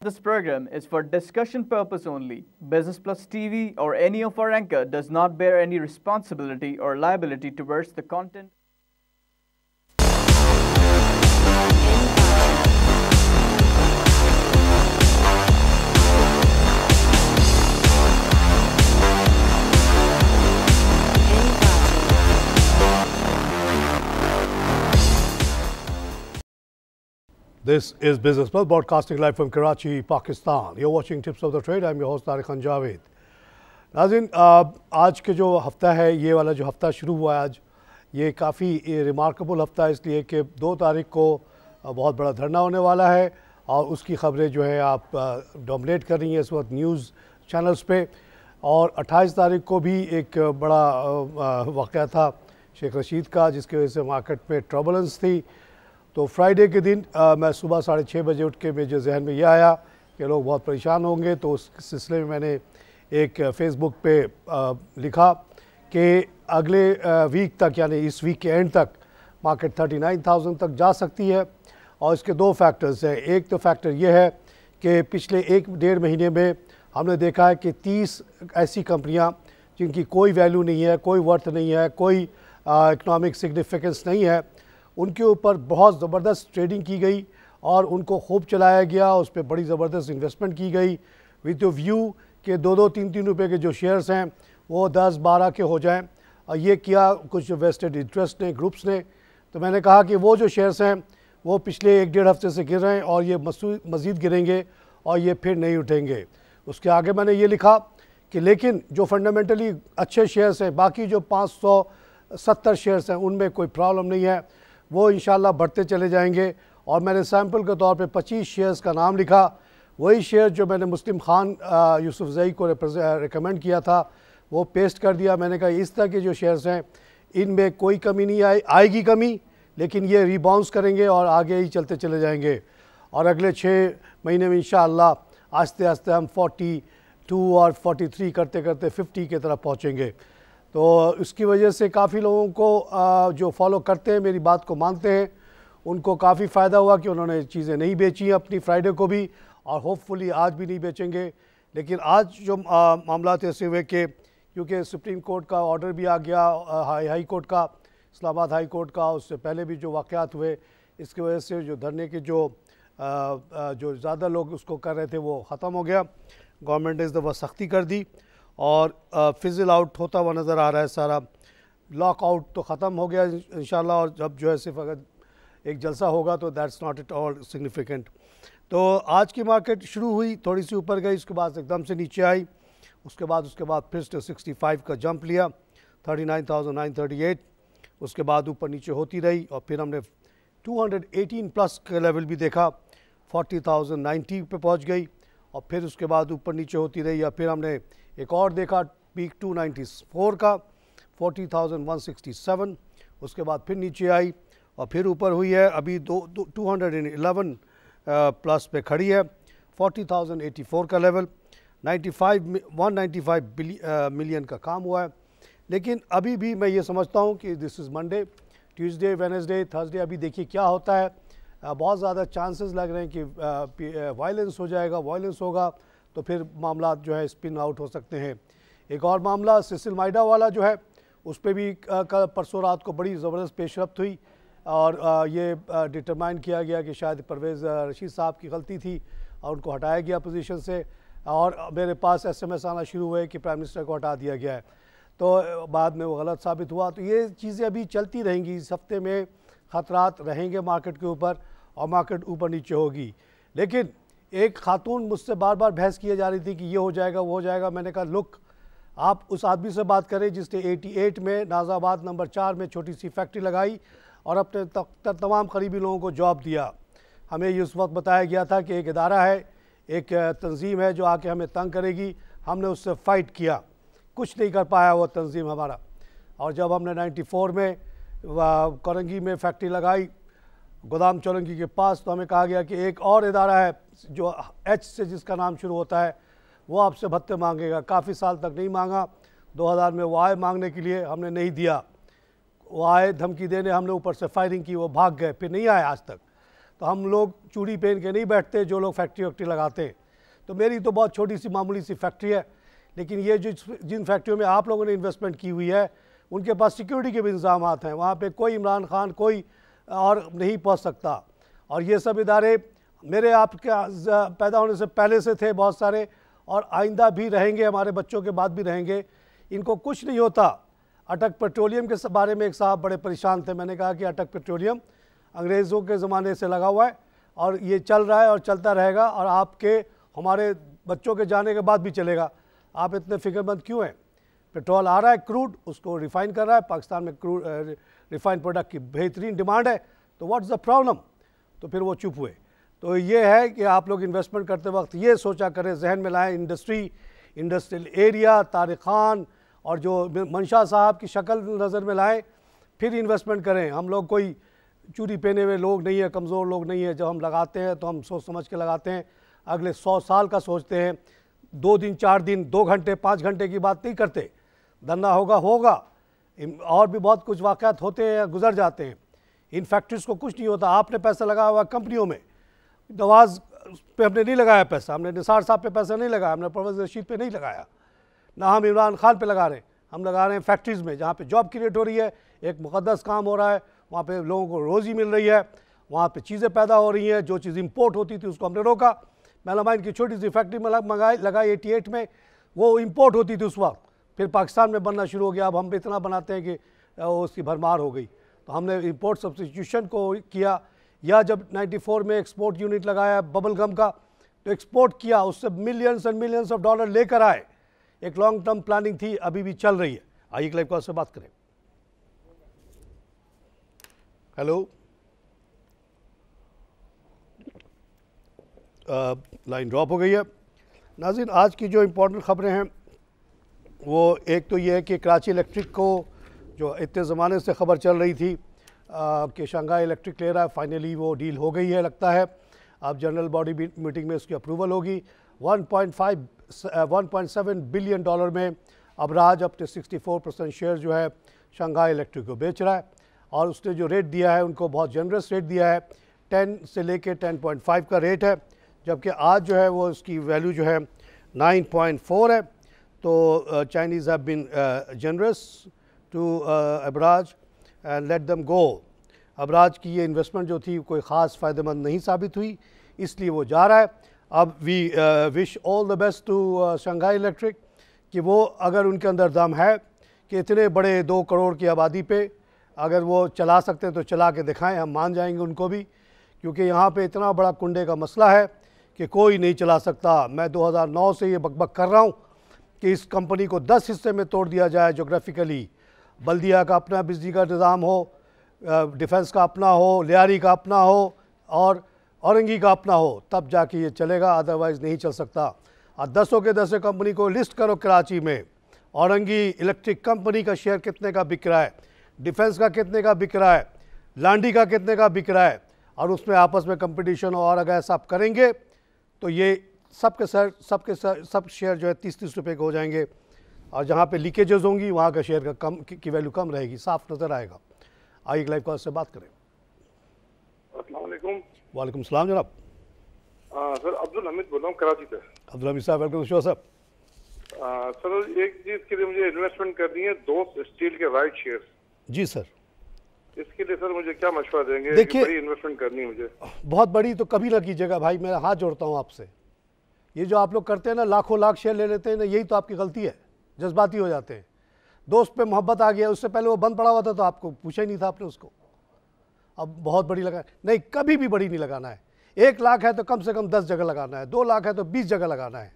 This program is for discussion purpose only. Business Plus TV or any of our anchor does not bear any responsibility or liability towards the content. This is Business Plus, broadcasting live from Karachi, Pakistan. You're watching Tips of the Trade. I'm your host Tariq Khan Javed. नाज़रीन, आज के जो हफ़्ता है, ये वाला जो हफ़्ता शुरू हुआ है आज, ये काफ़ी रिमार्केबल हफ़्ता है, इसलिए कि 2 तारीख को बहुत बड़ा धरना होने वाला है और उसकी ख़बरें जो है आप डोमिनेट कर रही हैं इस वक्त न्यूज़ चैनल्स पे। और 28 तारीख को भी एक बड़ा वाक़या था शेख रशीद का, जिसकी वजह से मार्केट में ट्रबलेंस थी। तो फ्राइडे के दिन मैं सुबह 6:30 बजे उठ के मेरे जहन में यह आया कि लोग बहुत परेशान होंगे, तो उस सिलसिले में मैंने एक फ़ेसबुक पे लिखा कि अगले वीक तक, यानी इस वीक के एंड तक मार्केट 39,000 तक जा सकती है। और इसके 2 फैक्टर्स हैं। एक तो फैक्टर ये है कि पिछले 1-1.5 महीने में हमने देखा है कि 30 ऐसी कंपनियां जिनकी कोई वैल्यू नहीं है, कोई वर्थ नहीं है, कोई इकनॉमिक सिग्निफिकेंस नहीं है, उनके ऊपर बहुत ज़बरदस्त ट्रेडिंग की गई और उनको खूब चलाया गया। उस पर बड़ी ज़बरदस्त इन्वेस्टमेंट की गई विद द व्यू कि 2-2, 3-3 रुपये के जो शेयर्स हैं वो 10-12 के हो जाएं। और ये किया कुछ वेस्टेड इंटरेस्ट ने, ग्रुप्स ने। तो मैंने कहा कि वो जो शेयर्स हैं वो पिछले 1-1.5 हफ्ते से गिर रहे हैं और ये मज़ीद गिरेंगे और ये फिर नहीं उठेंगे। उसके आगे मैंने ये लिखा कि लेकिन जो फंडामेंटली अच्छे शेयर्स हैं, बाकी जो 570 शेयर्स हैं, उनमें कोई प्रॉब्लम नहीं है, वो इंशाल्लाह बढ़ते चले जाएंगे। और मैंने सैम्पल के तौर पे 25 शेयर्स का नाम लिखा, वही शेयर जो मैंने मुस्लिम खान यूसुफजई को रिकमेंड किया था वो पेस्ट कर दिया। मैंने कहा इस तरह के जो शेयर्स हैं इनमें कोई कमी नहीं आएगी कमी, लेकिन ये रिबाउंस करेंगे और आगे ही चलते चले जाएंगे। और अगले 6 महीने में इंशाअल्लाह आस्ते आस्ते हम 42 और 43 करते करते 50 की तरफ पहुँचेंगे। तो इसकी वजह से काफ़ी लोगों को जो फॉलो करते हैं, मेरी बात को मानते हैं, उनको काफ़ी फ़ायदा हुआ कि उन्होंने चीज़ें नहीं बेची अपनी फ्राइडे को भी, और होपफुली आज भी नहीं बेचेंगे। लेकिन आज जो मामला ऐसे हुए कि क्योंकि सुप्रीम कोर्ट का ऑर्डर भी आ गया, हाई कोर्ट का, इस्लामाबाद हाई कोर्ट का, उससे पहले भी जो वाक़यात हुए, इसकी वजह से जो धरने के जो ज़्यादा लोग उसको कर रहे थे वो ख़त्म हो गया। गवर्नमेंट ने इस दफ़ा सख्ती कर दी और फिज़ल आउट होता हुआ नज़र आ रहा है सारा। लॉकआउट तो ख़त्म हो गया इंशाल्लाह, और जब जो है सिर्फ अगर एक जलसा होगा तो that's not at all significant. तो आज की मार्केट शुरू हुई, थोड़ी सी ऊपर गई, उसके बाद एकदम से नीचे आई, उसके बाद फिर से 65 का जंप लिया, 39,938, उसके बाद ऊपर नीचे होती रही और फिर हमने 218 प्लस का लेवल भी देखा, 40,090 पे पहुंच गई और फिर उसके बाद ऊपर नीचे होती रही। या फिर हमने एक और देखा पीक 294 का, 40,167, उसके बाद फिर नीचे आई और फिर ऊपर हुई है, अभी 211 प्लस पे खड़ी है, 40,084 का लेवल, 195 मिलियन का काम हुआ है। लेकिन अभी भी मैं ये समझता हूँ कि this is Monday, Tuesday, Wednesday, Thursday, अभी देखिए क्या होता है। बहुत ज़्यादा चांसेस लग रहे हैं कि वायलेंस हो जाएगा, वायलेंस होगा तो फिर मामला जो है स्पिन आउट हो सकते हैं। एक और मामला सिसिल माइडा वाला जो है, उस पर भी कल परसों रात को बड़ी ज़बरदस्त पेशरफ्त हुई और ये डिटरमाइन किया गया कि शायद परवेज़ रशीद साहब की गलती थी और उनको हटाया गया पोजीशन से। और मेरे पास SMS आना शुरू हुए कि प्राइम मिनिस्टर को हटा दिया गया है, तो बाद में वो गलत साबित हुआ। तो ये चीज़ें अभी चलती रहेंगी, इस हफ्ते में ख़तरात रहेंगे मार्केट के ऊपर और मार्केट ऊपर नीचे होगी। लेकिन एक खातून मुझसे बार बार बहस किए जा रही थी कि ये हो जाएगा, वो हो जाएगा। मैंने कहा लुक, आप उस आदमी से बात करें जिसने 88 में नाज़ाबाद नंबर 4 में छोटी सी फैक्ट्री लगाई और अपने तमाम करीबी लोगों को जॉब दिया। हमें ये उस वक्त बताया गया था कि एक इदारा है, एक तंजीम है जो आके हमें तंग करेगी। हमने उससे फ़ाइट किया, कुछ नहीं कर पाया वो तंजीम हमारा। और जब हमने 94 में करंगी में फैक्ट्री लगाई, गोदाम चौरंगी के पास, तो हमें कहा गया कि एक और इदारा है जो H से जिसका नाम शुरू होता है, वो आपसे भत्ते मांगेगा। काफ़ी साल तक नहीं मांगा, 2000 में वो आए मांगने के लिए, हमने नहीं दिया। वो आए धमकी देने, हमने ऊपर से फायरिंग की, वो भाग गए, फिर नहीं आए आज तक। तो हम लोग चूड़ी पहन के नहीं बैठते जो लोग फैक्ट्री वैक्ट्री लगाते हैं। तो मेरी तो बहुत छोटी सी मामूली सी फैक्ट्री है, लेकिन ये जो जिन फैक्ट्रियों में आप लोगों ने इन्वेस्टमेंट की हुई है उनके पास सिक्योरिटी के भी इंतजाम हैं, वहाँ पे कोई इमरान खान कोई और नहीं पहुँच सकता। और ये सब इदारे मेरे आपके पैदा होने से पहले से थे बहुत सारे, और आइंदा भी रहेंगे, हमारे बच्चों के बाद भी रहेंगे। इनको कुछ नहीं होता। अटक पेट्रोलियम के बारे में एक साहब बड़े परेशान थे, मैंने कहा कि अटक पेट्रोलियम अंग्रेज़ों के ज़माने से लगा हुआ है और ये चल रहा है और चलता रहेगा, और आपके हमारे बच्चों के जाने के बाद भी चलेगा। आप इतने फिक्रमंद क्यों हैं? पेट्रोल आ रहा है, क्रूड, उसको रिफ़ाइन कर रहा है, पाकिस्तान में क्रूड रिफ़ाइंड प्रोडक्ट की बेहतरीन डिमांड है, तो व्हाट्स द प्रॉब्लम? तो फिर वो चुप हुए। तो ये है कि आप लोग इन्वेस्टमेंट करते वक्त ये सोचा करें, जहन में लाएँ इंडस्ट्रियल एरिया, तारिक खान और जो मंशा साहब की शक्ल नज़र में लाएँ, फिर इन्वेस्टमेंट करें। हम लोग कोई चूड़ी पहने हुए लोग नहीं है, कमज़ोर लोग नहीं है। जब हम लगाते हैं तो हम सोच समझ के लगाते हैं, अगले 100 साल का सोचते हैं। 2 दिन 4 दिन 2 घंटे 5 घंटे की बात नहीं करते। धरना होगा और भी बहुत कुछ वाक़यात होते हैं या गुजर जाते हैं। इन फैक्ट्रीज़ को कुछ नहीं होता। आपने पैसा लगाया हुआ कंपनियों में, नवाज़ पे हमने नहीं लगाया पैसा, हमने निसार साहब पे पैसा नहीं लगाया, हमने परवेज़ रशीद पे नहीं लगाया, ना हम इमरान खान पे लगा रहे हैं। हम लगा रहे हैं फैक्ट्रीज़ में जहाँ पे जॉब क्रिएट हो रही है, एक मुक़द्दस काम हो रहा है, वहाँ पे लोगों को रोज़ी मिल रही है, वहाँ पे चीज़ें पैदा हो रही हैं। जो चीज़ इंपोर्ट होती थी उसको हमने रोका। मेलामाइन की छोटी सी फैक्ट्री में लगाई 88 में, वो इंपोर्ट होती थी उस वक्त, फिर पाकिस्तान में बनना शुरू हो गया। अब हम इतना बनाते हैं कि उसकी भरमार हो गई, तो हमने इंपोर्ट सब्स्टिट्यूशन को किया। या जब 94 में एक्सपोर्ट यूनिट लगाया बबल गम का, तो एक्सपोर्ट किया, उससे millions and millions of dollar लेकर आए। एक लॉन्ग टर्म प्लानिंग थी, अभी भी चल रही है। आइए लाइव कॉल से बात करें। हेलो, लाइन ड्रॉप हो गई है। नाज़रीन, आज की जो इम्पोर्टेंट ख़बरें हैं वो एक तो ये है कि कराची इलेक्ट्रिक को, जो इतने ज़माने से ख़बर चल रही थी कि शंघाई इलेक्ट्रिक ले रहा है, फाइनली वो डील हो गई है लगता है। अब जनरल बॉडी मीटिंग में उसकी अप्रूवल होगी। 1.7 बिलियन डॉलर में अबराज अपने 64% शेयर जो है शंघाई इलेक्ट्रिक को बेच रहा है, और उसने जो रेट दिया है उनको बहुत जनरस रेट दिया है। 10 से लेके 10.5 का रेट है, जबकि आज जो है वो उसकी वैल्यू जो है 9.4 है। तो Chinese have been generous to Abraaj and let them go. Abraaj की ये इन्वेस्टमेंट जो थी कोई ख़ास फ़ायदेमंद नहीं साबित हुई, इसलिए वो जा रहा है। अब we wish all the best to Shanghai Electric कि वो, अगर उनके अंदर दम है कि इतने बड़े 2 करोड़ की आबादी पे अगर वो चला सकते हैं तो चला के दिखाएं, हम मान जाएंगे उनको भी, क्योंकि यहाँ पे इतना बड़ा कुंडे का मसला है कि कोई नहीं चला सकता। मैं 2009 से ये बकबक कर रहा हूँ कि इस कंपनी को 10 हिस्से में तोड़ दिया जाए जोग्राफिकली। बल्दिया का अपना बिजली का निज़ाम हो, डिफेंस का अपना हो, लियारी का अपना हो और औरंगी का अपना हो, तब जाके ये चलेगा, अदरवाइज़ नहीं चल सकता। और 10 के 10 कंपनी को लिस्ट करो कराची में। औरंगी इलेक्ट्रिक कंपनी का शेयर कितने का बिक रहा है, डिफेंस का कितने का बिक रहा है, लांडी का कितने का बिक रहा है, और उसमें आपस में कंपटीशन हो। और अगर ऐसा आप करेंगे तो ये सब शेयर जो है 30-30 रुपये के हो जाएंगे, और जहाँ पे लीकेजेस होंगी वहाँ का शेयर का की वैल्यू कम रहेगी, साफ नज़र आएगा। आइए लाइव कॉल से बात करें। अस्सलाम वालेकुम। वालेकुम सलाम जनाब। सर अब्दुल हमीद बोल रहा हूँ कराची से। अब्दुल हमीद साहब, वेलकम शो साहब। सर एक चीज़ के लिए मुझे इन्वेस्टमेंट करनी है, 2 स्टील के राइट शेयर। जी सर। इसके लिए सर मुझे क्या मशवरा देंगे? देखिए, बड़ी इन्वेस्टमेंट करनी है मुझे। बहुत बड़ी तो कभी ना कीजिएगा भाई, मेरा हाथ जोड़ता हूँ आपसे। ये जो आप लोग करते हैं ना, लाखों लाख शेयर ले लेते हैं ना, यही तो आपकी गलती है, जज्बाती हो जाते हैं। दोस्त पे मोहब्बत आ गया, उससे पहले वो बंद पड़ा हुआ था तो आपको पूछा ही नहीं था आपने उसको। अब बहुत बड़ी लगा नहीं, कभी भी बड़ी नहीं लगाना है। 1 लाख है तो कम से कम 10 जगह लगाना है, 2 लाख है तो 20 जगह लगाना है,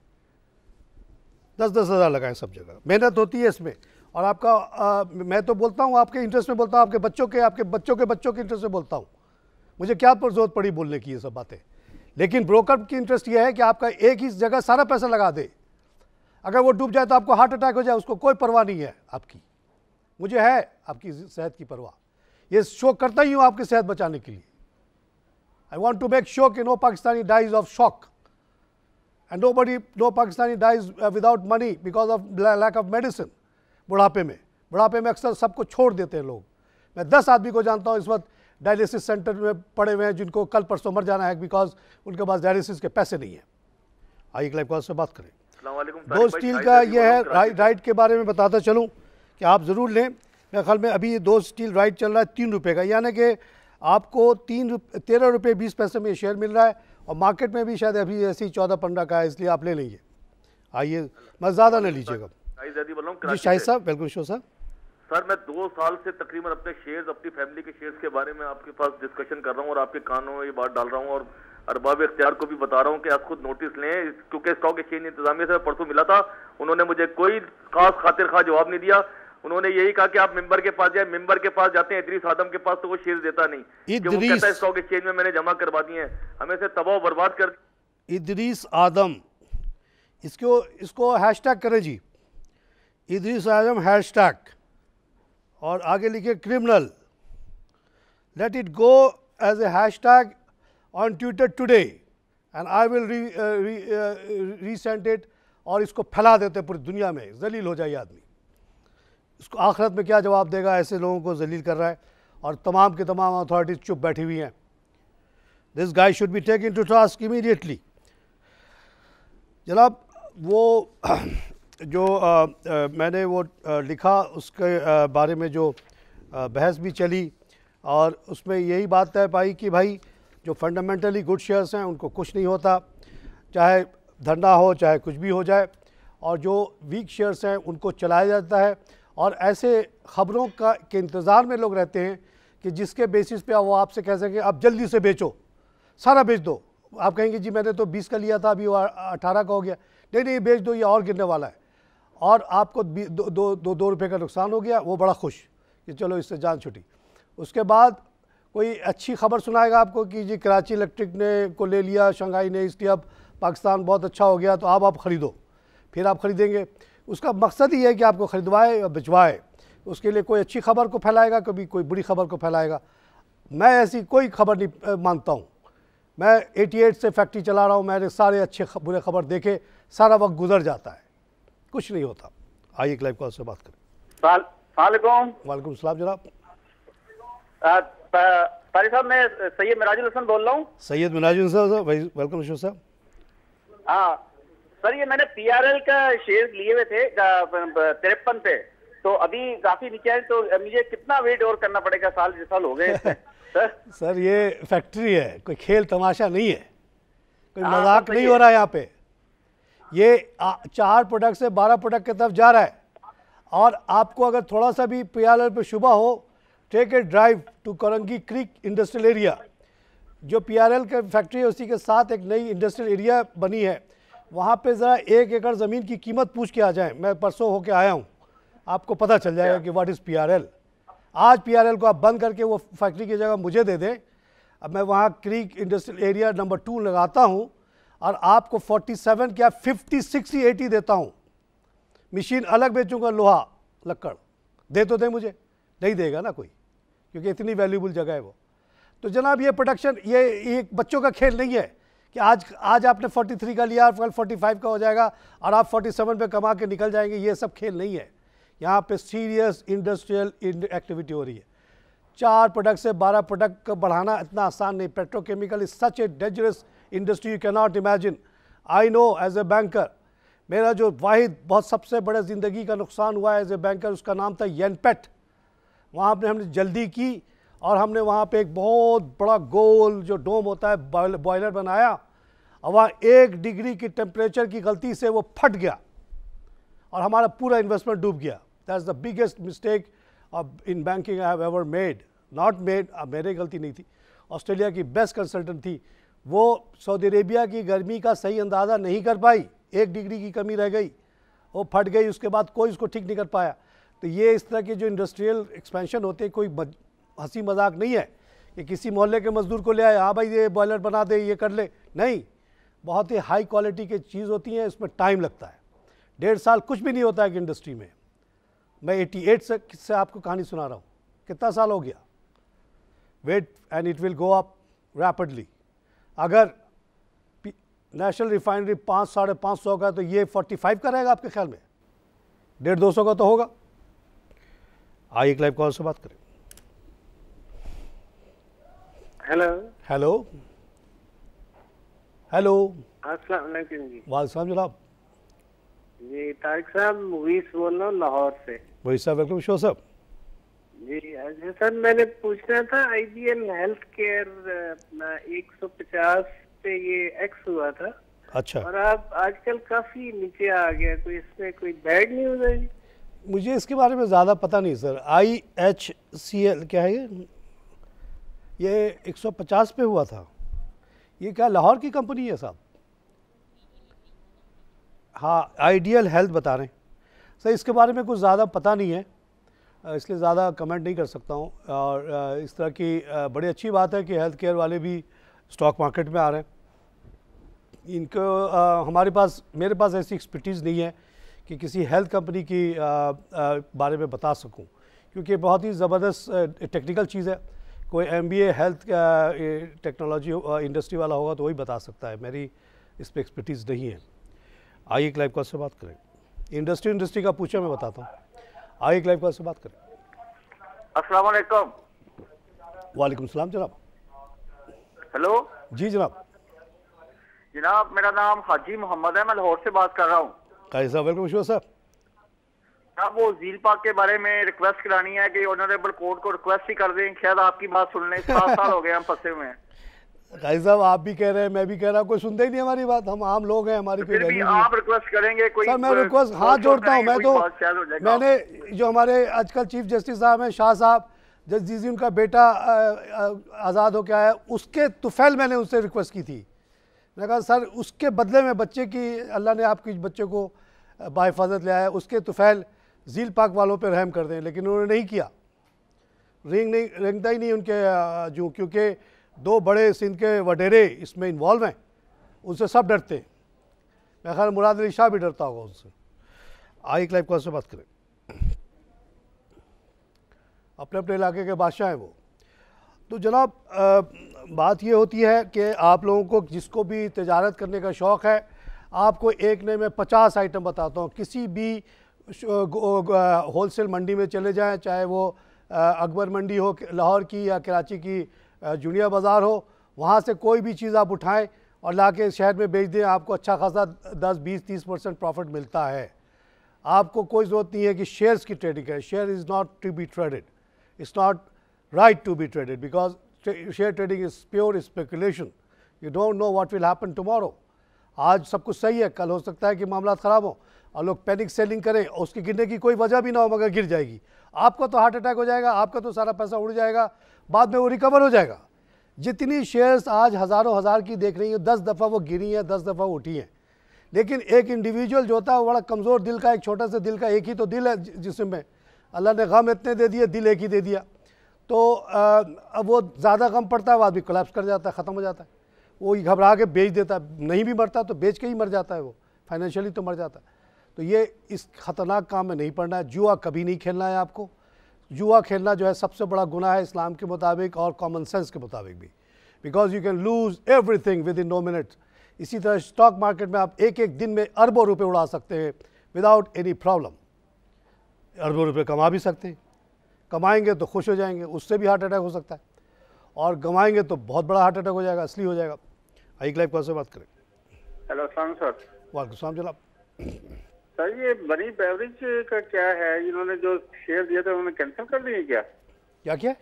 10-10 हज़ार लगाएं सब जगह। मेहनत होती है इसमें, और आपका मैं तो बोलता हूँ आपके इंटरेस्ट में बोलता हूँ, आपके बच्चों के बच्चों के इंटरेस्ट में बोलता हूँ। मुझे क्या पर जरूरत पड़ी बोलने की ये सब बातें। लेकिन ब्रोकर की इंटरेस्ट ये है कि आपका एक ही जगह सारा पैसा लगा दे, अगर वो डूब जाए तो आपको हार्ट अटैक हो जाए, उसको कोई परवाह नहीं है आपकी। मुझे है आपकी सेहत की परवाह, ये शो करता ही हूँ आपकी सेहत बचाने के लिए। I want to make sure कि no Pakistani dies of shock and no Pakistani dies without money because of lack of medicine. बुढ़ापे में अक्सर सबको छोड़ देते हैं लोग। मैं 10 आदमी को जानता हूँ इस वक्त डायलिसिस सेंटर में पड़े हुए हैं जिनको कल परसों मर जाना है बिकॉज उनके पास डायलिसिस के पैसे नहीं है। आइए लाइव कॉल से बात करें। दो स्टील का ये है राइट के बारे में बताता चलूँ कि आप ज़रूर लें। मेरे ख्याल में अभी ये 2 स्टील राइट चल रहा है 3 रुपये का, यानी कि आपको 13 रुपये 20 पैसे में ये शेयर मिल रहा है और मार्केट में भी शायद अभी ऐसे ही 14-15 का है, इसलिए आप ले लीजिए। आइए मैं ज़्यादा नहीं लीजिएगा जी। शाहिद साहब वेलकम शो सर। सर मैं 2 साल से तकरीबन अपने शेयर्स, अपनी फैमिली के शेयर्स के बारे में आपके पास डिस्कशन कर रहा हूँ और आपके कानों में ये बात डाल रहा हूँ और अरबाब इख्तियार को भी बता रहा हूँ कि आप खुद नोटिस लें, क्योंकि स्टॉक एक्सचेंज इंतजामिया से परसों मिला था, उन्होंने मुझे कोई खास खातिर खा जवाब नहीं दिया। उन्होंने यही कहा कि आप मेंबर के पास जाए, मेंबर के पास जाते हैं इदरीस आदम के पास तो वो शेयर देता नहीं, वो कहता है स्टॉक एक्सचेंज में मैंने जमा करवा दिए हैं, हमें से तबाह बर्बाद कर। इदरीस आदम, इसको हैशटैग करें जी, इदरीस आदम हैशटैग और आगे लिखे criminal, let it go as a hashtag on Twitter today and I will resend it, और इसको फैला देते पूरी दुनिया में। जलील हो जाए आदमी, इसको आखिरत में क्या जवाब देगा, ऐसे लोगों को जलील कर रहा है और तमाम के तमाम अथॉरिटीज चुप बैठी हुई हैं। This guy should be taken to task immediately. जनाब वो जो मैंने वो लिखा उसके बारे में जो बहस भी चली और उसमें यही बात तय पाई कि भाई जो फंडामेंटली गुड शेयर्स हैं उनको कुछ नहीं होता, चाहे धरना हो चाहे कुछ भी हो जाए, और जो वीक शेयर्स हैं उनको चलाया जाता है और ऐसे ख़बरों के इंतज़ार में लोग रहते हैं कि जिसके बेसिस पे वो आपसे कह सकें आप जल्दी से बेचो, सारा बेच दो। आप कहेंगे जी मैंने तो 20 का लिया था अभी वो 18 का हो गया, नहीं बेच दो, ये और गिरने वाला है, और आपको 2 रुपये का नुकसान हो गया, वो बड़ा खुश कि चलो इससे जान छुटी। उसके बाद कोई अच्छी खबर सुनाएगा आपको कि जी कराची इलेक्ट्रिक ने को ले लिया शंघाई ने, इसलिए अब पाकिस्तान बहुत अच्छा हो गया, तो आप ख़रीदो, फिर आप ख़रीदेंगे। उसका मकसद ही है कि आपको ख़रीदवाए या भिजवाए, उसके लिए कोई अच्छी खबर को फैलाएगा, कभी कोई बुरी खबर को फैलाएगा। मैं ऐसी कोई खबर नहीं मानता हूँ। मैं 88 से फैक्ट्री चला रहा हूँ, मैंने सारे अच्छे बुरे खबर देखे, सारा वक्त गुजर जाता है, कुछ नहीं होता। आइए एक लाइव कॉल से बात करें। वालेकुम सलाम जनाब। तारिक साहब मैं सैयद मिराजुल हसन बोल रहा हूँ। सैयद मिराजुल हसन वेलकम शो साहब। हाँ सर, ये मैंने PRL का शेयर लिए हुए थे 53 पे, तो अभी काफी नीचे है, तो मुझे कितना वेट और करना पड़ेगा? साल हो गए सर ये फैक्ट्री है, कोई खेल तमाशा नहीं है, कोई मजाक नहीं हो रहा है यहाँ पे। ये 4 प्रोडक्ट से 12 प्रोडक्ट की तरफ जा रहा है, और आपको अगर थोड़ा सा भी PRL पे शुबा हो, take a drive to Korangi creek industrial area. जो PRL का फैक्ट्री है उसी के साथ एक नई इंडस्ट्रियल एरिया बनी है, वहाँ पे ज़रा 1 एकड़ ज़मीन की कीमत पूछ के आ जाएं। मैं परसों होके आया हूँ, आपको पता चल जाएगा कि व्हाट इज़ PRL। आज PRL को आप बंद करके वो फैक्ट्री की जगह मुझे दे दें, अब मैं वहाँ क्रीक इंडस्ट्रियल एरिया नंबर 2 लगाता हूँ और आपको 47 क्या 50, 60, 80 देता हूँ। मशीन अलग बेचूंगा, लोहा लक्कड़ दे तो दे, मुझे नहीं देगा ना कोई, क्योंकि इतनी वैल्यूबल जगह है वो। तो जनाब ये प्रोडक्शन ये एक बच्चों का खेल नहीं है कि आज आपने 43 का लिया, कल 45 का हो जाएगा और आप 47 पे कमा के निकल जाएंगे। ये सब खेल नहीं है, यहाँ पे सीरियस इंडस्ट्रियल एक्टिविटी हो रही है। 4 प्रोडक्ट से 12 प्रोडक्ट को बढ़ाना इतना आसान नहीं। Petrochemical is such a dangerous industry, you can not imagine. I know as a banker, मेरा जो वाहिद बहुत सबसे बड़े ज़िंदगी का नुकसान हुआ है एज ए बैंकर, उसका नाम था येनपेट। वहाँ पर हमने जल्दी की और हमने वहाँ पे एक बहुत बड़ा गोल जो डोम होता है बॉयलर बनाया, और वहाँ 1 डिग्री की टेम्परेचर की गलती से वो फट गया और हमारा पूरा इन्वेस्टमेंट डूब गया। That's the biggest mistake in banking I have ever made. Not made, मेरी गलती नहीं थी, ऑस्ट्रेलिया की बेस्ट कंसल्टेंट थी, वो सऊदी अरेबिया की गर्मी का सही अंदाज़ा नहीं कर पाई, 1 डिग्री की कमी रह गई, वो फट गई, उसके बाद कोई उसको ठीक नहीं कर पाया। तो ये इस तरह के जो इंडस्ट्रियल एक्सपेंशन होते हैं, कोई हंसी मजाक नहीं है कि किसी मोहल्ले के मजदूर को ले आए, हाँ भाई ये बॉयलर बना दे, ये कर ले, नहीं। बहुत ही हाई क्वालिटी की चीज़ होती है, इसमें टाइम लगता है। 1.5 साल कुछ भी नहीं होता है कि इंडस्ट्री में। मैं 88 से आपको कहानी सुना रहा हूँ, कितना साल हो गया। Wait and it will go up rapidly. अगर नेशनल रिफाइनरी 500 साढ़े 500 का, तो ये 45 का रहेगा आपके ख्याल में? 150-200 का तो होगा। आइए एक लाइव कॉल से बात करें। Hello hello hello. अस्सलाम वालेकुम जी। वालेकुम जनाब। जी तारिक साहब मूवीज बोल रहा हूँ लाहौर से। वही साहब, वेलकम शो साहब। जी अच्छा सर, मैंने पूछना था आईडीएल हेल्थ केयर अपना 150 पे ये एक्स हुआ था। अच्छा, और आप आजकल काफी नीचे आ गया, कोई इसमें कोई बैड न्यूज है? मुझे इसके बारे में ज़्यादा पता नहीं सर। IHCL क्या है ये 150 पे हुआ था। ये क्या लाहौर की कंपनी है साहब? हाँ, आइडियल हेल्थ बता रहे हैं सर। इसके बारे में कुछ ज़्यादा पता नहीं है, इसलिए ज़्यादा कमेंट नहीं कर सकता हूँ। और इस तरह की बड़ी अच्छी बात है कि हेल्थ केयर वाले भी स्टॉक मार्केट में आ रहे हैं। इनको हमारे पास, मेरे पास ऐसी एक्सपर्टीज़ नहीं है कि किसी हेल्थ कंपनी की बारे में बता सकूं, क्योंकि बहुत ही ज़बरदस्त टेक्निकल चीज़ है। कोई MBA हेल्थ टेक्नोलॉजी इंडस्ट्री वाला होगा तो वही बता सकता है, मेरी इस पर एक्सपर्टीज़ नहीं है। आइए एक लाइव कॉल से बात करें। इंडस्ट्री का पूछा, मैं बताता हूँ। आइए एक लाइव कॉल से बात करें। अस्सलाम वालेकुम। वालेकुम सलाम जनाब। हेलो जी जनाब। जनाब, मेरा नाम हाजी मोहम्मद है, मैं लाहौर से बात कर रहा हूँ। कैसा? Welcome show sir. आप वो झील पार्क के बारे में रिक्वेस्ट करानी है कि ऑनरेबल कोर्ट को रिक्वेस्ट ही कर दें, शायद आपकी बात सुन लें। 7 साल हो गए हम फंसे हुए हैं। काजी साहब, आप भी कह रहे हैं, मैं भी कह रहा हूँ, कोई सुनते ही नहीं हमारी बात। हम आम लोग हैं, हमारी कोई फिर भी वैल्यू नहीं है। आप रिक्वेस्ट करेंगे कोई? सर मैं रिक्वेस्ट हाथ जोड़ता हूँ। मैंने जो हमारे आजकल चीफ जस्टिस साहब हैं, शाह साहब, जिस दिन उनका बेटा आज़ाद हो के आया, उसके तुफैल मैंने उससे रिक्वेस्ट की थी। मैंने कहा सर उसके बदले में बच्चे की, अल्लाह ने आपके बच्चे को बाहिफाजत ले आया, उसके तुफैल झील पार्क वालों पे रहम कर दें। लेकिन उन्होंने नहीं किया, रेंगता ही नहीं उनके जो, क्योंकि 2 बड़े सिंध के वडेरे इसमें इन्वॉल्व हैं, उनसे सब डरते हैं। मैं ख्याल मुराद अली शाह भी डरता होगा उनसे। आइए एक लाइव कॉल से बात करें। अपने अपने इलाके के बादशाह हैं वो। तो जनाब बात ये होती है कि आप लोगों को जिसको भी तिजारत करने का शौक़ है, आपको एक नहीं मैं 50 आइटम बताता हूँ। किसी भी होलसेल मंडी में चले जाएं, चाहे वो अकबर मंडी हो लाहौर की या कराची की जुनिया बाज़ार हो, वहाँ से कोई भी चीज़ आप उठाएं और लाके शहर में बेच दें, आपको अच्छा खासा 10-20-30% प्रॉफिट मिलता है। आपको कोई ज़रूरत नहीं है कि शेयर्स की ट्रेडिंग करें। Share is not to be traded, it's not right to be traded, because share trading is pure speculation. You don't know what will happen tomorrow. आज सब कुछ सही है, कल हो सकता है कि मामला ख़राब हो और लोग पैनिक सेलिंग करें और उसकी गिरने की कोई वजह भी ना हो, मगर गिर जाएगी। आपका तो हार्ट अटैक हो जाएगा, आपका तो सारा पैसा उड़ जाएगा, बाद में वो रिकवर हो जाएगा। जितनी शेयर्स आज हज़ारों हज़ार की देख रही हैं, 10 दफ़ा वो गिरी हैं, 10 दफ़ा उठी हैं। लेकिन एक इंडिविजुअल जो होता है वो बड़ा कमज़ोर दिल का, एक छोटा सा दिल का, एक ही तो दिल है जिसमें अल्लाह ने गम इतने दे दिए, दिल एक ही दे दिया। तो अब वो ज़्यादा गम पड़ता है, वो आदमी कोलैप्स कर जाता है, ख़त्म हो जाता है। वो घबरा के बेच देता है, नहीं भी मरता तो बेच के ही मर जाता है, वो फाइनेंशियली तो मर जाता है। तो ये इस ख़तरनाक काम में नहीं पड़ना है। जुआ कभी नहीं खेलना है आपको। जुआ खेलना जो है सबसे बड़ा गुनाह है इस्लाम के मुताबिक और कॉमन सेंस के मुताबिक भी, because you can lose everything within 9 minutes. इसी तरह स्टॉक मार्केट में आप एक एक दिन में अरबों रुपये उड़ा सकते हैं विदाउट एनी प्रॉब्लम। अरबों रुपये कमा भी सकते हैं। कमाएंगे तो खुश हो जाएंगे, उससे भी हार्ट अटैक हो सकता है, और गंवाएंगे तो बहुत बड़ा हार्ट अटैक हो जाएगा, असली हो जाएगा। आइए लाइव कॉल से बात करें। हेलो सलाम सर। वालेकुम सलाम जनाब। सर ये मनी बेवरेज का क्या है, इन्होंने जो शेयर दिए थे उन्होंने कैंसिल कर दिए क्या? क्या क्या?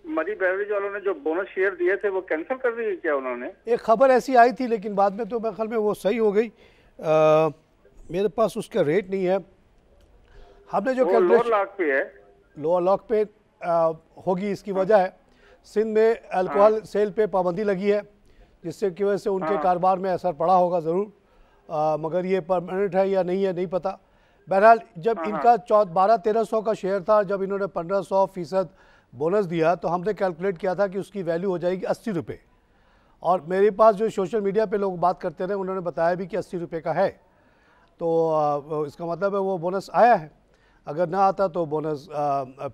मनी बेवरेज वालों ने जो बोनस शेयर दिए थे वो कैंसिल कर दिए क्या उन्होंने? एक खबर ऐसी आई थी, लेकिन बाद में तो मेरे ख्याल में वो सही हो गई। मेरे पास उसका रेट नहीं है। हमने जो लोअर लॉक पे है, लोअर लॉक पे होगी। इसकी वजह है सिंध में अल्कोहल सेल पे पाबंदी लगी है, जिससे की वजह से उनके कारोबार में असर पड़ा होगा ज़रूर, मगर ये परमानेंट है या नहीं है नहीं पता। बहरहाल जब इनका 1200-1300 का शेयर था, जब इन्होंने 1500% बोनस दिया तो हमने कैलकुलेट किया था कि उसकी वैल्यू हो जाएगी 80 रुपये। और मेरे पास जो सोशल मीडिया पे लोग बात करते रहे, उन्होंने बताया भी कि 80 रुपये का है। तो इसका मतलब है वो बोनस आया है। अगर ना आता तो बोनस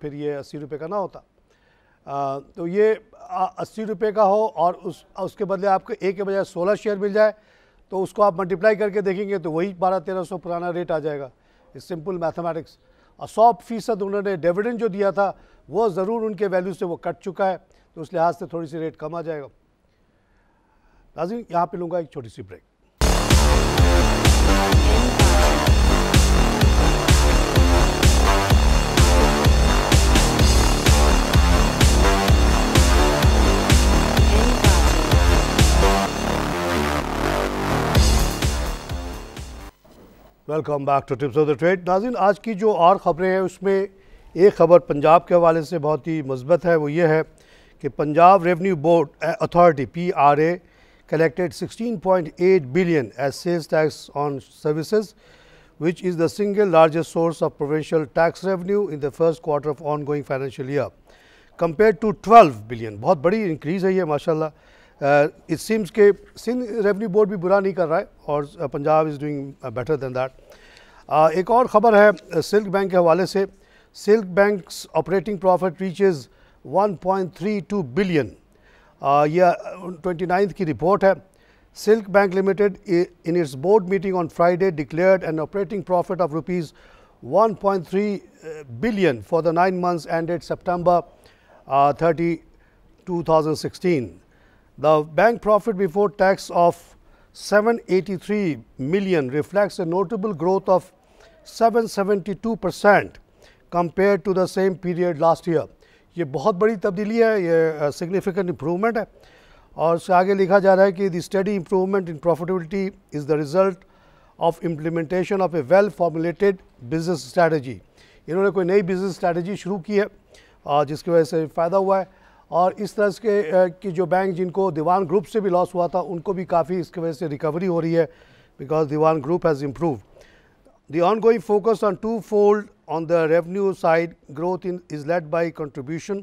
फिर ये 80 रुपये का ना होता। तो ये 80 रुपये का हो और उसके बदले आपको एक के बजाय 16 शेयर मिल जाए, तो उसको आप मल्टीप्लाई करके देखेंगे तो वही 1200-1300 पुराना रेट आ जाएगा। इस सिंपल मैथमेटिक्स। और 100% उन्होंने डिविडेंड जो दिया था वो ज़रूर उनके वैल्यू से वो कट चुका है, तो उस लिहाज से थोड़ी सी रेट कम आ जाएगा। नाज़रीन, यहाँ पे लूँगा एक छोटी सी break. Welcome back to tips of the trade. नाज़रीन, आज की जो और ख़बरें हैं उसमें एक ख़बर पंजाब के हवाले से बहुत ही मुस्बत है। वो ये है कि Punjab revenue board authority PRA collected 16.8 billion as sales tax on services, which is the single largest source of provincial tax revenue in the first quarter of ongoing financial year, compared to 12 billion। बहुत बड़ी increase है ये माशाल्लाह। It seems के Sindh revenue board भी बुरा नहीं कर रहा है और Punjab is doing better than that. एक और ख़बर है सिल्क बैंक के हवाले से। Silk Bank's operating profit reaches 1.32 billion. यह 29th की रिपोर्ट है। Silk Bank limited in its board meeting on Friday declared an operating profit of rupees 1.3 billion for the 9 months ended September 30, 2016. The bank profit before tax of 783 million reflects a notable growth of 772% compared to the same period last year. ये बहुत बड़ी तब्दीली है, ये significant improvement है। और उससे आगे लिखा जा रहा है कि the study improvement in profitability is the result of implementation of A well formulated business strategy. इन्होंने कोई नई बिजनेस स्ट्रैटेजी शुरू की है और जिसकी वजह से फ़ायदा हुआ है। और इस तरह के कि जो बैंक जिनको दीवान ग्रुप से भी लॉस हुआ था उनको भी काफ़ी इसकी वजह से रिकवरी हो रही है, because Dewan group has improved. The ongoing focus on twofold on the revenue side growth is led by contribution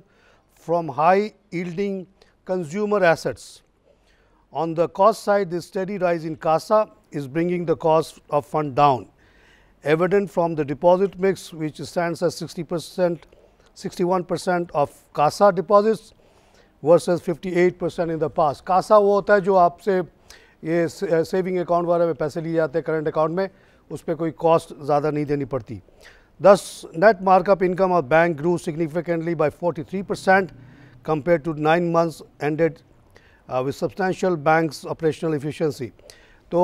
from high yielding consumer assets. On the cost side, the steady rise in CASA is bringing the cost of fund down, evident from the deposit mix which stands at 61% of CASA deposits versus 58% in the past. CASA वो होता है जो आपसे ये saving account वाले में पैसे लिए जाते हैं करंट अकाउंट में, उस पर कोई कॉस्ट ज़्यादा नहीं देनी पड़ती। Thus, net markup income of bank grew significantly by 43% compared to 9 months ended with substantial bank's operational efficiency. तो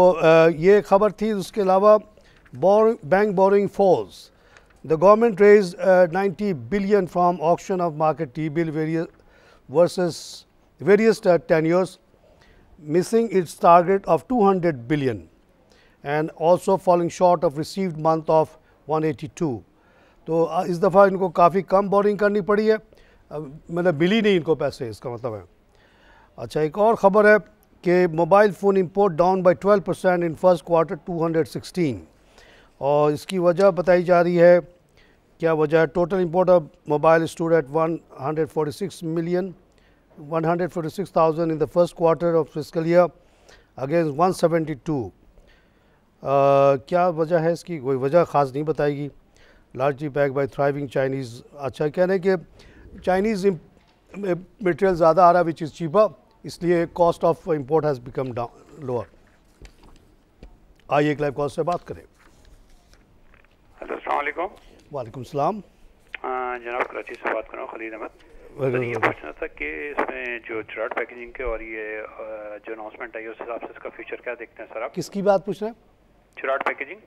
ये खबर थी। उसके अलावा bank borrowing falls. The government raised 90 billion from auction of market T-bill versus various tenures, missing its target of 200 billion. And also falling short of received month of 182। तो इस दफ़ा इनको काफ़ी कम बोरिंग करनी पड़ी है, मतलब मिली नहीं इनको पैसे, इसका मतलब है। अच्छा, एक और ख़बर है कि mobile phone import down by 12% in first quarter 216। और इसकी वजह बताई जा रही है। क्या वजह है? Total import of mobile stood at 146,000 in the first quarter of fiscal year against 172। क्या वजह है इसकी? कोई वजह ख़ास नहीं बताएगी। Largely back by thriving Chinese. अच्छा, कहने कि चाइनीज़ मटेरियल ज़्यादा आ रहा है विच इज़ चीपर, इसलिए cost of import has become down lower. आइए एक लाइव कॉल से बात करें। हेलो, अस्सलाम वालेकुम। वालेकुम सलाम। जनाब, कराची से बात कर रहा हूँ, खलीद अहमद। सर, ये पूछना था कि इसमें जो चिराट पैकेजिंग के और ये जो अनाउंसमेंट आई है उस हिसाब से इसका फ्यूचर क्या देखते हैं सर आप? किसकी बात पूछ रहे हैं? चिराट पैकेजिंग।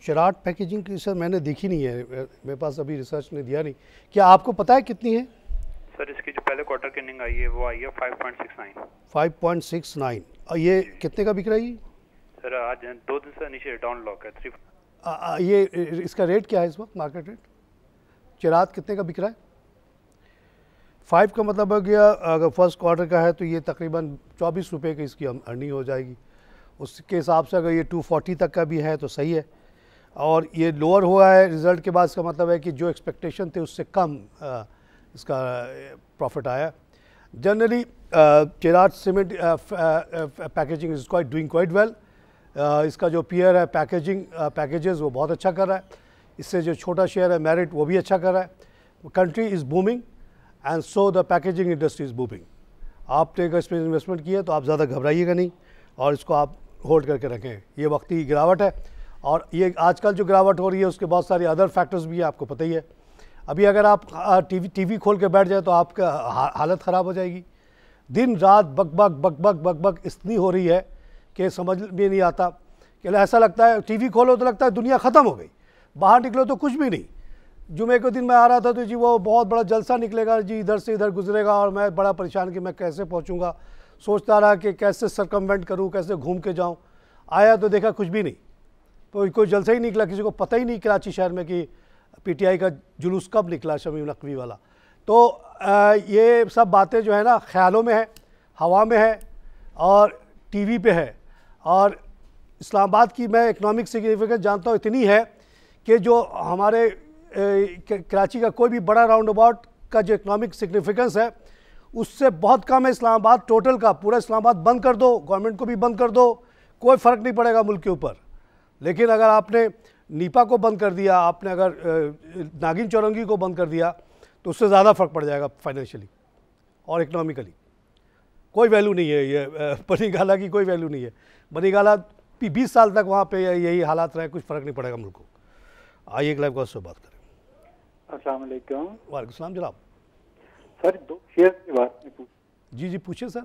चिराट पैकेजिंग की सर मैंने देखी नहीं है, मेरे पास अभी रिसर्च ने दिया नहीं। क्या आपको पता है कितनी है? सर, इसकी जो पहले क्वार्टर की अर्निंग आई है वो आई है 5.69। 5.69। और ये कितने का बिक रही है? सर, आज 2 दिन से नीचे डाउन लॉक है 3। ये इसका रेट क्या है इस वक्त, मार्केट रेट? चिराट कितने का बिक रहा है? 5 का मतलब हो गया, अगर फर्स्ट क्वार्टर का है तो ये तकरीबन 24 रुपये की इसकी अर्निंग हो जाएगी। उसके हिसाब से अगर ये 240 तक का भी है तो सही है। और ये लोअर हुआ है रिज़ल्ट के बाद, इसका मतलब है कि जो एक्सपेक्टेशन थे उससे कम इसका प्रॉफिट आया। Generally Cherat cement packaging is quite doing quite well. इसका जो पीयर है पैकेजेस वो बहुत अच्छा कर रहा है। इससे जो छोटा शेयर है मेरिट वो भी अच्छा कर रहा है। Country is booming and so the packaging industry is booming. आपने अगर इसमें इन्वेस्टमेंट किया तो आप ज़्यादा घबराइएगा नहीं और इसको आप होल्ड करके रखें। ये वक्ती गिरावट है और ये आजकल जो गिरावट हो रही है उसके बहुत सारे अदर फैक्टर्स भी हैं, आपको पता ही है। अभी अगर आप टीवी खोल के बैठ जाए तो आपका हालत ख़राब हो जाएगी। दिन रात बकबक इतनी हो रही है कि समझ में नहीं आता कि ऐसा लगता है टीवी खोलो तो लगता है दुनिया ख़त्म हो गई, बाहर निकलो तो कुछ भी नहीं। जुमे के दिन मैं आ रहा था तो जी वो बहुत बड़ा जलसा निकलेगा जी, इधर से इधर गुजरेगा और मैं बड़ा परेशान कि मैं कैसे पहुंचूंगा। सोचता रहा कि कैसे सरकमवेंट करूं, कैसे घूम के जाऊं। आया तो देखा कुछ भी नहीं, तो कोई जलसा ही निकला। किसी को पता ही नहीं कराची शहर में कि पीटीआई का जुलूस कब निकला, शमीम नकवी वाला। तो ये सब बातें जो है ना ख्यालों में है, हवा में है और टीवी पे है। और इस्लामाबाद की मैं इकनॉमिक सिग्निफिकेंस जानता हूँ इतनी है कि जो हमारे कराची का कोई भी बड़ा राउंड अबाउट का जो इकनॉमिक सिग्निफिकेंस है उससे बहुत कम है इस्लामाबाद टोटल का। पूरा इस्लामाबाद बंद कर दो, गवर्नमेंट को भी बंद कर दो, कोई फ़र्क नहीं पड़ेगा मुल्क के ऊपर। लेकिन अगर आपने नीपा को बंद कर दिया, आपने अगर नागिन चौरंगी को बंद कर दिया तो उससे ज़्यादा फ़र्क पड़ जाएगा फाइनेंशियली और इकनॉमिकली। कोई वैल्यू नहीं है ये बनीगाला की, कोई वैल्यू नहीं है। बनीगाला 20 साल तक वहाँ पे यही हालात रहे, कुछ फ़र्क नहीं पड़ेगा मुल्क को। आइए एक लाइव कॉल से बात करें। अस्सलाम वालेकुम। वालेकुम सलाम जनाब। सर 2 शेयर के बारे में जी पूछिए सर।